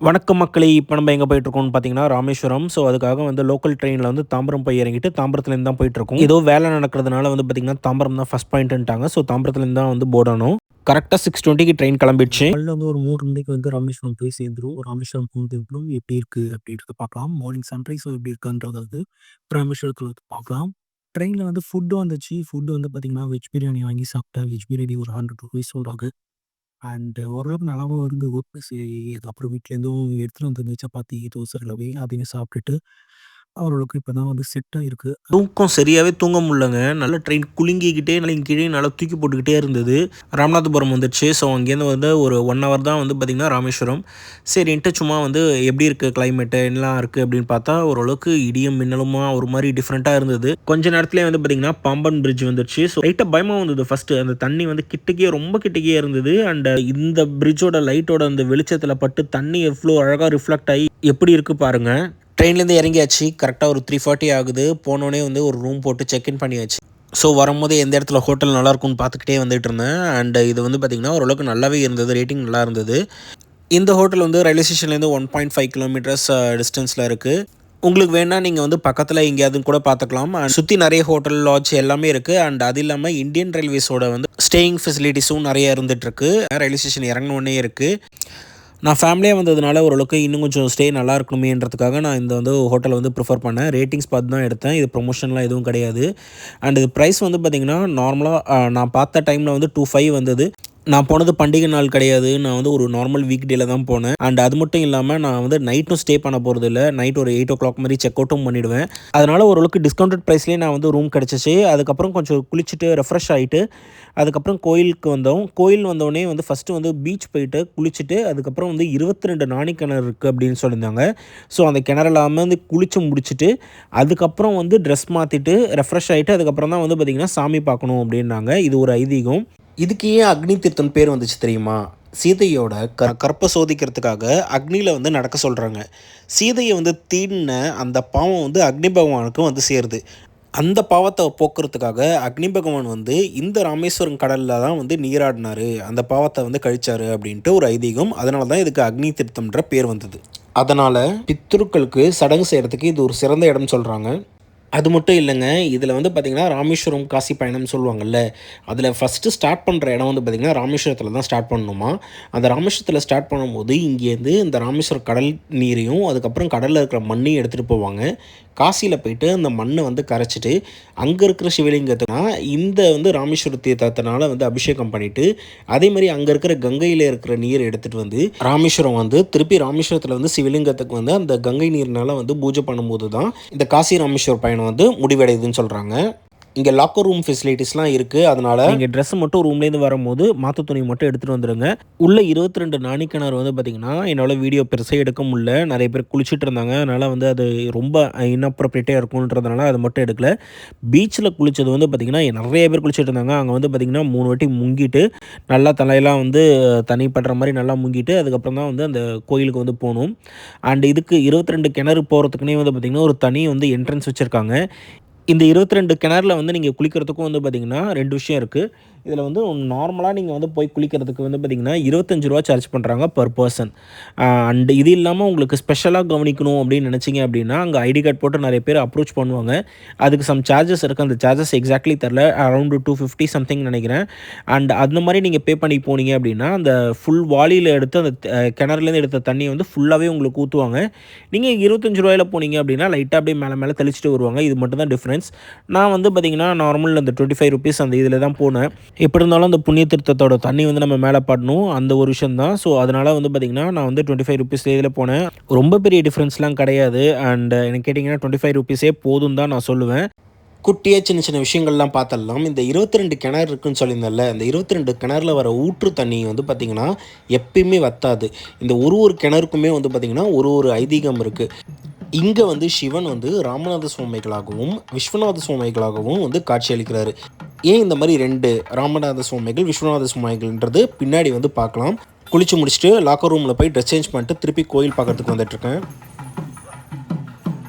வணக்கம் மக்களே! இப்போ நம்ம எங்கே போயிட்டுருக்கோம்னு பார்த்தீங்கன்னா, ராமேஸ்வரம். ஸோ, அதுக்காக வந்து லோக்கல் ட்ரெயினில வந்து தாம்பரம் போய் இறங்கிட்டு, தாம்பரத்துலேருந்து தான் போயிட்டுருக்கோம். ஏதோ வேலை நடக்கிறதுனால வந்து பார்த்தீங்கன்னா, தாம்பரம் தான் ஃபர்ஸ்ட் பாயிண்ட்டுன்ட்டாங்க. ஸோ, தாம்பரத்துலேருந்து தான் வந்து போடணும். கரெக்ட்டா 6:20க்கு ட்ரெயின் கிளம்பிடுச்சு. காலைல வந்து ஒரு 3 மணிக்கு வந்து ராமேஸ்வரம் போய் சேர்ந்துரும். ராமேஸ்வரம் போனதுக்கப்புறம் எப்படி இருக்கு அப்படின்றத பார்க்கலாம். மார்னிங் சன்ரைஸும் எப்படி இருக்குன்றத வந்து ராமேஸ்வரத்துல வந்து பார்க்கலாம். ட்ரெயின்ல வந்து ஃபுட்டும் வந்துச்சு. ஃபுட் வந்து பார்த்தீங்கன்னா, வெஜ் பிரியாணி வாங்கி சாப்பிட்டேன். வெஜ் பிரியாணி ஒரு ₹100 சொல்றாங்க. அண்ட் ஓரளவுக்கு நல்லாவும் இருந்தது. சரி, அதுக்கப்புறம் வீட்லேருந்தும் எடுத்துட்டு வந்த சப்பாத்தி, தோசை எல்லாமே அதையும் சாப்பிட்டுட்டு, ஓரளவுக்கு இப்ப தான் வந்து செட் ஆயிருக்கு. தூக்கம் சரியாவே தூங்க முடியலங்க. நல்லா ட்ரெயின் குலுங்கிக்கிட்டே நல்லா கீழயும் நல்லா தூக்கி போட்டுக்கிட்டே இருந்தது. ராமநாதபுரம் வந்துடுச்சு. ஸோ, அங்கேருந்து வந்து ஒரு 1 ஹவர் தான் வந்து பார்த்தீங்கன்னா ராமேஸ்வரம். சரின்ட்டு சும்மா வந்து எப்படி இருக்குது கிளைமேட்டு என்னலாம் இருக்குது அப்படின்னு பார்த்தா, ஓரளவுக்கு இடியும் மின்னலுமா ஒரு மாதிரி டிஃப்ரெண்ட்டாக இருந்தது. கொஞ்ச நேரத்திலேயே வந்து பார்த்தீங்கன்னா, பாம்பன் பிரிட்ஜ் வந்துடுச்சு. ஸோ, லைட்டாக பயமாக வந்தது ஃபஸ்ட்டு. அந்த தண்ணி வந்து கிட்டக்கே ரொம்ப கிட்டக்கே இருந்தது. அண்ட் இந்த பிரிட்ஜோட லைட்டோட அந்த வெளிச்சத்தில் பட்டு தண்ணி எவ்வளோ அழகாக ரிஃப்ளெக்ட் ஆகி எப்படி இருக்குது பாருங்கள். ட்ரெயின்லேருந்து இறங்கியாச்சு. கரெக்டாக ஒரு 3:40 ஆகுது. போனோடனே வந்து ஒரு ரூம் போட்டு செக்இன் பண்ணியாச்சு. ஸோ, வரும்போது எந்த இடத்துல ஹோட்டல் நல்லாயிருக்கும்னு பார்த்துக்கிட்டே வந்துட்டு இருந்தேன். அண்ட் இது வந்து பார்த்திங்கன்னா ஓரளவுக்கு நல்லாவே இருந்தது. ரேட்டிங் நல்லா இருந்தது. இந்த ஹோட்டல் வந்து ரயில்வே ஸ்டேஷன்லேருந்து 1.5 கிலோமீட்டர்ஸ் டிஸ்டன்ஸில் இருக்குது. உங்களுக்கு வேணால் நீங்கள் வந்து பக்கத்தில் எங்கேயாவது கூட பார்த்துக்கலாம். அண்ட் சுற்றி நிறைய ஹோட்டல், லாட்ஜ் எல்லாமே இருக்குது. அண்ட் அது இல்லாமல் இந்தியன் ரயில்வேஸோட வந்து ஸ்டேயிங் ஃபெசிலிட்டிஸும் நிறைய இருந்துகிட்ருக்கு. ரயில்வே ஸ்டேஷன் இறங்கினோடனே இருக்குது. நான் ஃபேமிலியாக வந்ததுனால ஓரளவுக்கு இன்னும் கொஞ்சம் ஸ்டே நல்லா இருக்கணுமேன்றதுக்காக நான் இந்த வந்து ஹோட்டலை வந்து ப்ரிஃபர் பண்ணேன். ரேட்டிங்ஸ் பார்த்து தான் எடுத்தேன். இது ப்ரொமோஷன்லாம் எதுவும் கிடையாது. அண்ட் இது ப்ரைஸ் வந்து பார்த்திங்கன்னா நார்மலாக நான் பார்த்த டைமில் வந்து 2.5 வந்தது. நான் போனது பண்டிகை நாள் கிடையாது. நான் வந்து ஒரு நார்மல் வீக் டேல தான் போனேன். அண்ட் அது மட்டும் இல்லாமல் நான் வந்து நைட்டும் ஸ்டே பண்ண போகிறதில்ல. நைட் ஒரு 8:00 மாதிரி செக் அவுட்டும் பண்ணிவிடுவேன். அதனால் ஓரளவுக்கு டிஸ்கவுண்டட் ப்ரைஸ்லேயே நான் வந்து ரூம் கிடச்சிச்சு. அதுக்கப்புறம் கொஞ்சம் குளிச்சுட்டு ரெஃப்ரெஷ் ஆகிட்டு அதுக்கப்புறம் கோயிலுக்கு வந்தோம். கோயில் வந்தோடனே வந்து ஃபஸ்ட்டு வந்து பீச் போயிட்டு குளிச்சுட்டு அதுக்கப்புறம் வந்து 22 நாணி கிணறு இருக்குது அப்படின்னு சொல்லியிருந்தாங்க. ஸோ, அந்த கிணறுல வந்து குளித்து முடிச்சுட்டு அதுக்கப்புறம் வந்து ட்ரெஸ் மாற்றிட்டு ரெஃப்ரெஷ் ஆகிட்டு அதுக்கப்புறம் தான் வந்து பார்த்திங்கன்னா சாமி பார்க்கணும் அப்படின்னாங்க. இது ஒரு ஐதீகம். இதுக்கு ஏன் அக்னி தீர்த்தம் பேர் வந்துச்சு தெரியுமா? சீதையோட கற்பை சோதிக்கிறதுக்காக அக்னியில் வந்து நடக்க சொல்கிறாங்க. சீதையை வந்து தீண்டின அந்த பாவம் வந்து அக்னி பகவானுக்கும் வந்து சேருது. அந்த பாவத்தை போக்குறதுக்காக அக்னி பகவான் வந்து இந்த ராமேஸ்வரம் கடலில் தான் வந்து நீராடினார். அந்த பாவத்தை வந்து கழிச்சார் அப்படின்ட்டு ஒரு ஐதீகம். அதனால தான் இதுக்கு அக்னி தீர்த்தம்ன்ற பேர் வந்தது. அதனால் பித்ருக்களுக்கு சடங்கு செய்கிறதுக்கு இது ஒரு சிறந்த இடம் சொல்கிறாங்க. அது மட்டும் இல்லைங்க. இதில் வந்து பார்த்திங்கன்னா ராமேஸ்வரம் காசி பயணம்னு சொல்லுவாங்கள்ல, அதில் ஃபஸ்ட்டு ஸ்டார்ட் பண்ணுற இடம் வந்து பார்த்திங்கன்னா ராமேஸ்வரத்தில் தான் ஸ்டார்ட் பண்ணணுமா. அந்த ராமேஸ்வரத்தில் ஸ்டார்ட் பண்ணும்போது இங்கேருந்து இந்த ராமேஸ்வரம் கடல் நீரையும் அதுக்கப்புறம் கடலில் இருக்கிற மண்ணையும் எடுத்துகிட்டு போவாங்க. காசியில் போயிட்டு அந்த மண்ணை வந்து கரைச்சிட்டு அங்கே இருக்கிற சிவலிங்கத்தினா இந்த வந்து ராமேஸ்வர தீர்த்தத்தினால வந்து அபிஷேகம் பண்ணிவிட்டு அதே மாதிரி அங்கே இருக்கிற கங்கையில் இருக்கிற நீரை எடுத்துகிட்டு வந்து ராமேஸ்வரம் வந்து திருப்பி ராமேஸ்வரத்தில் வந்து சிவலிங்கத்துக்கு வந்து அந்த கங்கை நீர்னால் வந்து பூஜை பண்ணும்போது தான் இந்த காசி ராமேஸ்வர பயணம் வந்து முடிவடையுதுன்னு சொல்கிறாங்க. இங்கே லாக்கர் ரூம் ஃபெசிலிட்டிஸ்லாம் இருக்குது. அதனால் நீங்கள் ட்ரெஸ்ஸு மட்டும் ரூம்லேருந்து வரும்போது மாற்று துணி மட்டும் எடுத்துகிட்டு வந்துடுங்க. உள்ளே 22 நாணி கிணறு வந்து பார்த்திங்கன்னா என்னால் வீடியோ பெருசாக எடுக்க முடியல. நிறைய பேர் குளிச்சுட்டு இருந்தாங்க. அதனால் வந்து அது ரொம்ப இன்அப்ரோப்ரியேட்டாக இருக்குன்றதுனால அதை மட்டும் எடுக்கல. பீச்சில் குளித்தது வந்து பார்த்திங்கன்னா நிறைய பேர் குளிச்சுட்டு இருந்தாங்க. அங்கே வந்து பார்த்திங்கன்னா 3 வாட்டி முங்கிட்டு நல்லா தலையெல்லாம் வந்து தண்ணி படுற மாதிரி நல்லா முங்கிட்டு அதுக்கப்புறம் தான் வந்து அந்த கோயிலுக்கு வந்து போகணும். அண்ட் இதுக்கு 22 கிணறு போகிறதுக்குனே வந்து பார்த்திங்கன்னா ஒரு தனி வந்து என்ட்ரன்ஸ் வச்சுருக்காங்க. இந்த 22 கிணறுல வந்து நீங்கள் குளிக்கிறதுக்கும் வந்து பார்த்திங்கன்னா 2 விஷயம் இருக்குது. இதில் வந்து நார்மலாக நீங்கள் வந்து போய் குளிக்கிறதுக்கு வந்து பார்த்திங்கன்னா ₹25 சார்ஜ் பண்ணுறாங்க பர் பர்சன். அண்ட் இது இல்லாமல் உங்களுக்கு ஸ்பெஷலாக கவனிக்கணும் அப்படின்னு நினச்சிங்க அப்படின்னா அங்கே ஐடி கார்டு போட்டு நிறைய பேர் அப்ரோச் பண்ணுவாங்க. அதுக்கு சம் சார்ஜஸ் இருக்குது. அந்த சார்ஜஸ் எக்ஸாக்ட்லி தெரில. அரௌண்ட் 250 சம்திங் நினைக்கிறேன். அண்ட் அந்த மாதிரி நீங்கள் பே பண்ணி போனீங்க அப்படின்னா அந்த ஃபுல் வாளியில் எடுத்து அந்த கிணறுலேருந்து எடுத்த தண்ணியை வந்து ஃபுல்லாகவே உங்களுக்கு ஊற்றுவாங்க. நீங்கள் ₹25 போனீங்க அப்படின்னா லைட்டாக அப்படியே மேலே மேலே தெளிச்சுட்டு வருவாங்க. இது மட்டும் தான் டிஃப்ரென்ஸ். நான் வந்து பார்த்திங்கன்னா நார்மல் அந்த ₹25 அந்த இதில் தான் போனேன். எப்படி இருந்தாலும் அந்த புண்ணிய தீர்த்தத்தோட தண்ணி வந்து நம்ம மேலே படணும். அந்த ஒரு விஷயம் தான். ஸோ, அதனால் வந்து பார்த்திங்கன்னா நான் வந்து ₹25 இதில் போனேன். ரொம்ப பெரிய டிஃப்ரென்ஸ்லாம் கிடையாது. அண்ட் எனக்கு கேட்டிங்கன்னா ₹25 போதும் தான் நான் சொல்லுவேன். குட்டியாக சின்ன சின்ன விஷயங்கள்லாம் பார்த்தரலாம். இந்த 22 கிணறு இருக்குன்னு சொல்லியிருந்தேன்ல, இந்த 22 கிணறுல வர ஊற்று தண்ணி வந்து பார்த்திங்கன்னா எப்பயுமே வத்தாது. இந்த ஒரு கிணறுக்குமே வந்து பார்த்திங்கன்னா ஒரு ஐதீகம் இருக்குது. இங்கே வந்து சிவன் வந்து ராமநாத சுவாமிகளாகவும் விஸ்வநாத சுவாமிகளாகவும் வந்து காட்சியளிக்கிறாரு. ஏன் இந்த மாதிரி 2 ராமநாத சுவாமிகள் விஸ்வநாத சுவாமிகள்ன்றது பின்னாடி வந்து பார்க்கலாம். குளித்து முடிச்சுட்டு லாக்கர் ரூமில் போய் ட்ரெஸ் சேஞ்ச் பண்ணிட்டு திருப்பி கோயில் பார்க்கறதுக்கு வந்துட்டுருக்கேன்.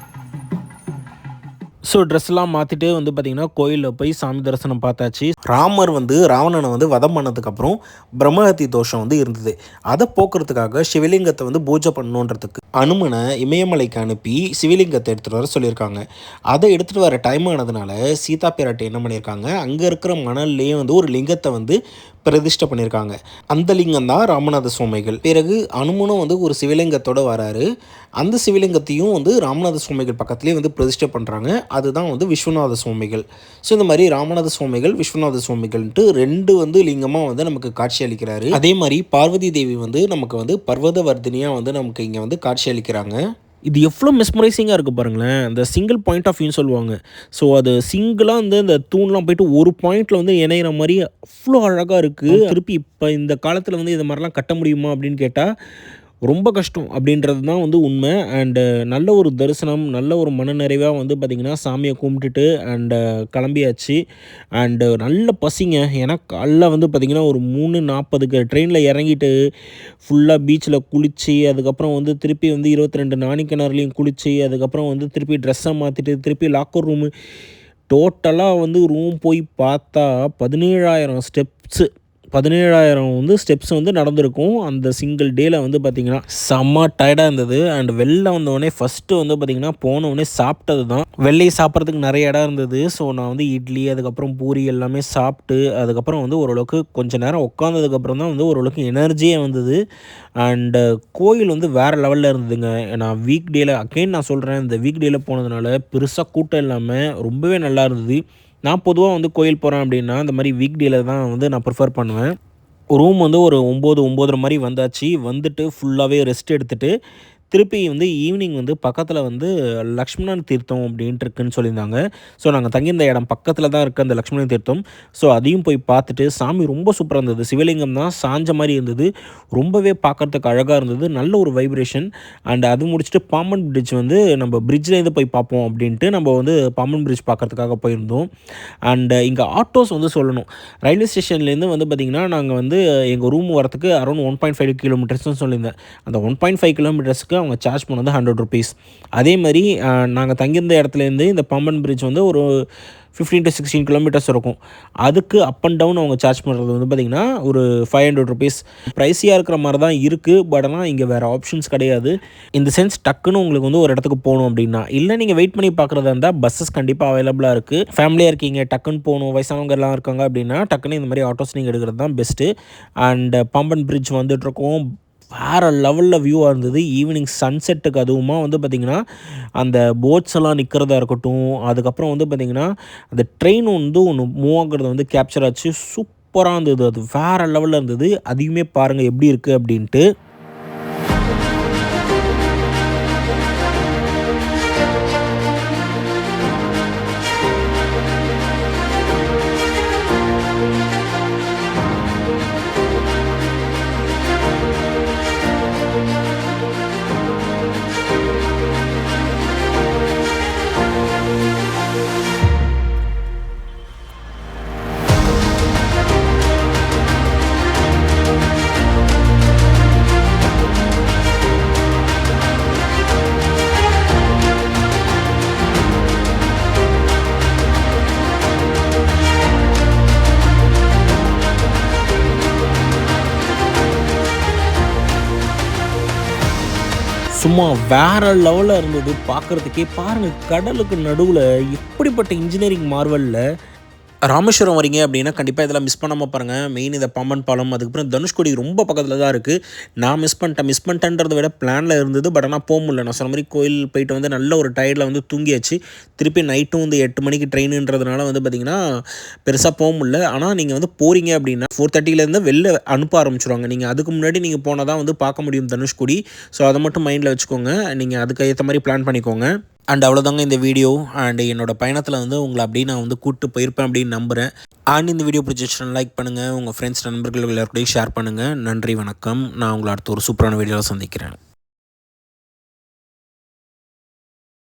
ஸோ ட்ரெஸ்லாம் மாற்றிட்டு வந்து பார்த்திங்கன்னா கோயிலில் போய் சாமி தரிசனம் பார்த்தாச்சு. ராமர் வந்து ராவணனை வந்து வதம் பண்ணதுக்கப்புறம் பிரம்மஹத்தி தோஷம் வந்து இருந்தது. அதை போக்குறதுக்காக சிவலிங்கத்தை வந்து பூஜை பண்ணணுன்றதுக்கு அனுமனை இமயமலைக்கு அனுப்பி சிவலிங்கத்தை எடுத்துகிட்டு வர சொல்லியிருக்காங்க. அதை எடுத்துகிட்டு வர டைம் ஆனதுனால சீதா பிராட்டி என்ன பண்ணியிருக்காங்க, அங்கே இருக்கிற மணல்லையே வந்து ஒரு லிங்கத்தை வந்து பிரதிஷ்டை பண்ணியிருக்காங்க. அந்த லிங்கம் தான் ராமநாத சுவாமிகள். பிறகு அனுமனும் வந்து ஒரு சிவலிங்கத்தோடு வராரு. அந்த சிவலிங்கத்தையும் வந்து ராமநாத சுவாமிகள் பக்கத்துலேயே வந்து பிரதிஷ்டை பண்ணுறாங்க. அதுதான் வந்து விஸ்வநாத சுவாமிகள். ஸோ இந்த மாதிரி ராமநாத சுவாமிகள் விஸ்வநாத சுவாமிகள்ன்ட்டு 2 வந்து லிங்கமாக வந்து நமக்கு காட்சி அளிக்கிறாரு. அதே மாதிரி பார்வதி தேவி வந்து நமக்கு வந்து பர்வதவர்தினியாக வந்து நமக்கு இங்கே வந்து காட்சி அளிக்கிறாங்க. இது எவ்வளோ மெஸ்மரைசிங்காக இருக்குது பாருங்களேன். அந்த சிங்கிள் பாயிண்ட் ஆஃப் வியூன்னு சொல்லுவாங்க. ஸோ அது சிங்கிளாக வந்து இந்த தூண்லாம் போயிட்டு ஒரு பாயிண்டில் வந்து இணையிற மாதிரி அவ்வளோ அழகாக இருக்குது. திருப்பி இப்போ இந்த காலத்தில் வந்து இது மாதிரிலாம் கட்ட முடியுமா அப்படின்னு கேட்டால் ரொம்ப கஷ்டம் அப்படின்றது தான் வந்து உண்மை. அண்டு நல்ல ஒரு தரிசனம், நல்ல ஒரு மனநிறைவாக வந்து பார்த்திங்கன்னா சாமியை கும்பிட்டுட்டு அண்டு கிளம்பியாச்சு. அண்டு நல்ல பசிங்க. ஏன்னா காலைல வந்து பார்த்திங்கன்னா ஒரு 3:40க்கு ட்ரெயினில் இறங்கிட்டு ஃபுல்லாக பீச்சில் குளித்து, அதுக்கப்புறம் வந்து திருப்பி வந்து 22 நாணிக்கிணறுலையும் குளித்து, அதுக்கப்புறம் வந்து திருப்பி ட்ரெஸ்ஸை மாற்றிட்டு திருப்பி லாக்கர் ரூமு டோட்டலாக வந்து ரூம் போய் பார்த்தா 17,000 ஸ்டெப்ஸு 17,000 வந்து ஸ்டெப்ஸ் வந்து நடந்திருக்கும். அந்த சிங்கிள் டேயில் வந்து பார்த்திங்கன்னா செம்ம டயர்டாக இருந்தது. அண்ட் வெளில வந்தோடனே ஃபஸ்ட்டு வந்து பார்த்திங்கன்னா போனவுடனே சாப்பிட்டது தான். வெளியே சாப்பிட்றதுக்கு நிறைய இடம் இருந்தது. ஸோ நான் வந்து இட்லி, அதுக்கப்புறம் பூரி எல்லாமே சாப்பிட்டு, அதுக்கப்புறம் வந்து ஓரளவுக்கு கொஞ்சம் நேரம் உட்காந்ததுக்கப்புறம் தான் வந்து ஓரளவுக்கு எனர்ஜியே வந்தது. அண்டு கோயில் வந்து வேறு லெவலில் இருந்ததுங்க. நான் வீக் டேயில் அகெயின் நான் சொல்கிறேன், இந்த வீக் டேயில் போனதுனால பெருசாக கூட்டம் இல்லாமல் ரொம்பவே நல்லா இருந்தது. நான் பொதுவாக வந்து கோயில் போகிறேன் அப்படின்னா இந்த மாதிரி வீக் டேயில் தான் வந்து நான் ப்ரிஃபர் பண்ணுவேன். ரூம் வந்து ஒரு 9, 9:30 மாதிரி வந்தாச்சு. வந்துட்டு ஃபுல்லாகவே ரெஸ்ட் எடுத்துகிட்டு திருப்பி வந்து ஈவினிங் வந்து பக்கத்தில் வந்து லக்ஷ்மணன் தீர்த்தம் அப்படின்ட்டு இருக்குன்னு சொல்லியிருந்தாங்க. ஸோ நாங்கள் தங்கியிருந்த இடம் பக்கத்தில் தான் இருக்குது அந்த லக்ஷ்மணன் தீர்த்தம். ஸோ அதையும் போய் பார்த்துட்டு சாமி ரொம்ப சூப்பராக இருந்தது. சிவலிங்கம் தான் சாஞ்ச மாதிரி இருந்தது. ரொம்பவே பார்க்குறதுக்கு அழகாக இருந்தது. நல்ல ஒரு வைப்ரேஷன். அண்ட் அது முடிச்சுட்டு பாம்பன் பிரிட்ஜ் வந்து நம்ம பிரிட்ஜ்லேருந்து போய் பார்ப்போம் அப்படின்ட்டு நம்ம வந்து பாம்பன் பிரிட்ஜ் பார்க்குறதுக்காக போயிருந்தோம். அண்டு இங்கே ஆட்டோஸ் வந்து சொல்லணும். ரயில்வே ஸ்டேஷன்லேருந்து வந்து பார்த்திங்கன்னா நாங்கள் வந்து எங்கள் ரூம் வரத்துக்கு அரௌண்ட் 1.5 கிலோமீட்டர்ஸ்னு சொல்லியிருந்தேன். அந்த 1.5 கிலோமீட்டர்ஸ்க்கு அவங்க சார்ஜ் பண்ணது ₹100. அதே மாதிரி நாங்கள் தங்கியிருந்த இடத்துலேருந்து இந்த பாம்பன் பிரிட்ஜ் வந்து ஒரு 15 to 16 கிலோமீட்டர்ஸ் இருக்கும். அதுக்கு அப் அண்ட் டவுன் அவங்க சார்ஜ் பண்ணுறது வந்து பார்த்திங்கன்னா ஒரு ₹500. ப்ரைஸியாக இருக்கிற மாதிரி தான் இருக்குது. பட் ஆனால் இங்கே வேறு ஆப்ஷன்ஸ் கிடையாது. இந்த சென்ஸ் டக்குன்னு உங்களுக்கு வந்து ஒரு இடத்துக்கு போகணும் அப்படின்னா, இல்லை நீங்கள் வெயிட் பண்ணி பார்க்குறதா இருந்தால் பஸ்ஸஸ் கண்டிப்பாக அவைலபிளாக இருக்குது. ஃபேமிலியாக இருக்கீங்க, டக்குன்னு போகணும், வயசானவங்கலாம் இருக்காங்க அப்படின்னா டக்குன்னு இந்த மாதிரி ஆட்டோஸ் நீங்கள் எடுக்கிறது தான் பெஸ்ட்டு. அண்ட் பாம்பன் பிரிட்ஜ் வந்துட்டுருக்கோம். வேறு லெவலில் வியூவாக இருந்தது. ஈவினிங் சன்செட்டுக்கு அதுவுமா வந்து பார்த்திங்கன்னா அந்த போட்ஸ் எல்லாம் நிற்கிறதா இருக்கட்டும், அதுக்கப்புறம் வந்து பார்த்திங்கன்னா அந்த ட்ரெயின் வந்து ஒன்று மூவ் ஆகுறத வந்து கேப்சர் ஆச்சு. சூப்பராக இருந்தது. அது வேறு லெவலில் இருந்தது. அதையுமே பாருங்கள் எப்படி இருக்குது அப்படின்ட்டு. சும்மா வேறு லெவலில் இருந்தது பார்க்குறதுக்கே. பாருங்கள், கடலுக்கு நடுவில் எப்படிப்பட்ட இன்ஜினியரிங் மார்வலில் ராமேஸ்வரம் வரீங்க அப்படின்னா கண்டிப்பாக இதெல்லாம் மிஸ் பண்ணாமல் பாருங்கள். மெயின் இந்த பாம்பன் பாலம், அதுக்கப்புறம் தனுஷ்கோடி ரொம்ப பக்கத்தில் தான் இருக்குது. நான் மிஸ் பண்ணிட்டேன்றதை விட பிளானில் இருந்தது. பட் ஆனால் போக முடியல. நான் சொன்ன மாதிரி கோயில் போயிட்டு வந்து நல்ல ஒரு டயர்டில் வந்து தூங்கியாச்சு. திருப்பி நைட்டும் வந்து 8 மணிக்கு ட்ரெயினுன்றதுனால வந்து பார்த்திங்கன்னா பெருசாக போக முடியல. ஆனால் நீங்கள் வந்து போகிறீங்க அப்படின்னா 4:30 வெளில அனுப்ப ஆரம்பிச்சிடுவாங்க. நீங்கள் அதுக்கு முன்னாடி நீங்கள் போனால் தான் வந்து பார்க்க முடியும் தனுஷ்கோடி. ஸோ அதை மட்டும் மைண்டில் வச்சுக்கோங்க. நீங்கள் அதுக்கு ஏற்ற மாதிரி பிளான் பண்ணிக்கோங்க. அண்ட் அவ்வளோதாங்க இந்த வீடியோ. அண்ட் என்னோடய பயணத்தில் வந்து உங்களை அப்படியே நான் வந்து கூப்பிட்டு போயிருப்பேன் அப்படின்னு நம்புகிறேன். அண்ட் இந்த வீடியோ பிடிச்சிச்சுன்னா லைக் பண்ணுங்கள். உங்கள் ஃப்ரெண்ட்ஸ் நண்பர்கள் எல்லாருக்கூடையும் ஷேர் பண்ணுங்கள். நன்றி, வணக்கம். நான் உங்களை அடுத்த ஒரு சூப்பரான வீடியோவில் சந்திக்கிறேன்.